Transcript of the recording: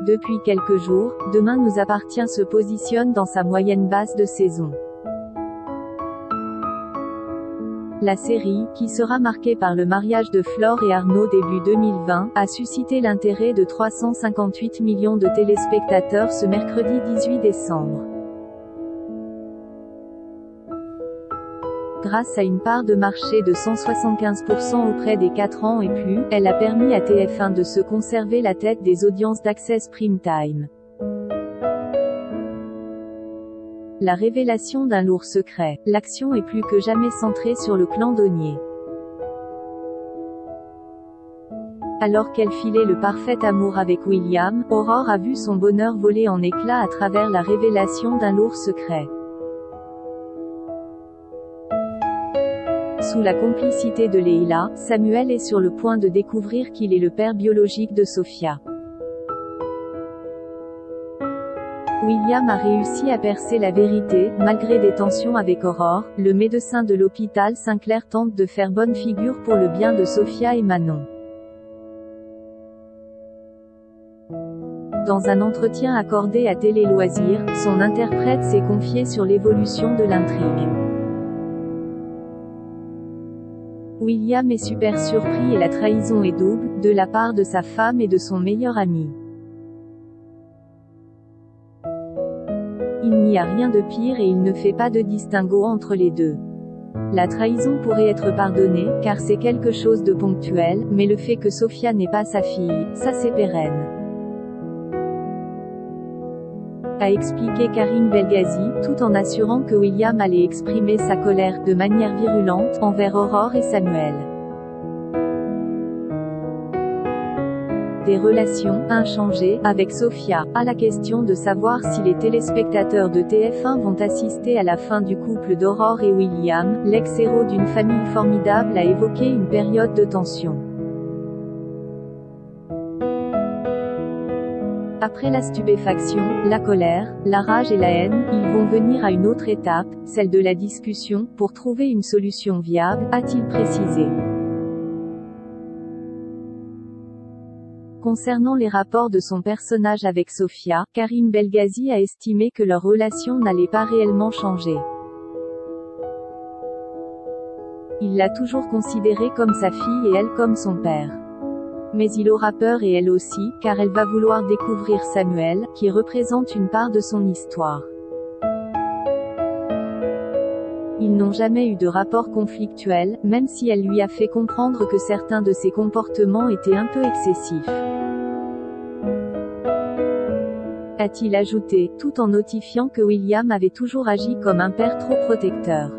Depuis quelques jours, Demain nous appartient se positionne dans sa moyenne basse de saison. La série, qui sera marquée par le mariage de Flore et Arnaud début 2020, a suscité l'intérêt de 358 millions de téléspectateurs ce mercredi 18 décembre. Grâce à une part de marché de 175% auprès des 4 ans et plus, elle a permis à TF1 de se conserver la tête des audiences d'Access Prime Time. La révélation d'un lourd secret. L'action est plus que jamais centrée sur le clan Daunier. Alors qu'elle filait le parfait amour avec William, Aurore a vu son bonheur voler en éclats à travers la révélation d'un lourd secret. Sous la complicité de Leila, Samuel est sur le point de découvrir qu'il est le père biologique de Sophia. William a réussi à percer la vérité, malgré des tensions avec Aurore. Le médecin de l'hôpital Saint-Clair tente de faire bonne figure pour le bien de Sophia et Manon. Dans un entretien accordé à Télé Loisirs, son interprète s'est confié sur l'évolution de l'intrigue. William est super surpris et la trahison est double, de la part de sa femme et de son meilleur ami. Il n'y a rien de pire et il ne fait pas de distinguo entre les deux. La trahison pourrait être pardonnée, car c'est quelque chose de ponctuel, mais le fait que Sophia n'est pas sa fille, ça c'est pérenne. A expliqué Karim Belghazi, tout en assurant que William allait exprimer sa colère, de manière virulente, envers Aurore et Samuel. Des relations inchangées avec Sophia. À la question de savoir si les téléspectateurs de TF1 vont assister à la fin du couple d'Aurore et William, l'ex-héros d'une famille formidable a évoqué une période de tension. Après la stupéfaction, la colère, la rage et la haine, ils vont venir à une autre étape, celle de la discussion, pour trouver une solution viable, a-t-il précisé. Concernant les rapports de son personnage avec Sophia, Karim Belghazi a estimé que leur relation n'allait pas réellement changer. Il l'a toujours considérée comme sa fille et elle comme son père. Mais il aura peur et elle aussi, car elle va vouloir découvrir Samuel, qui représente une part de son histoire. Ils n'ont jamais eu de rapport conflictuel, même si elle lui a fait comprendre que certains de ses comportements étaient un peu excessifs. A-t-il ajouté, tout en notifiant que William avait toujours agi comme un père trop protecteur.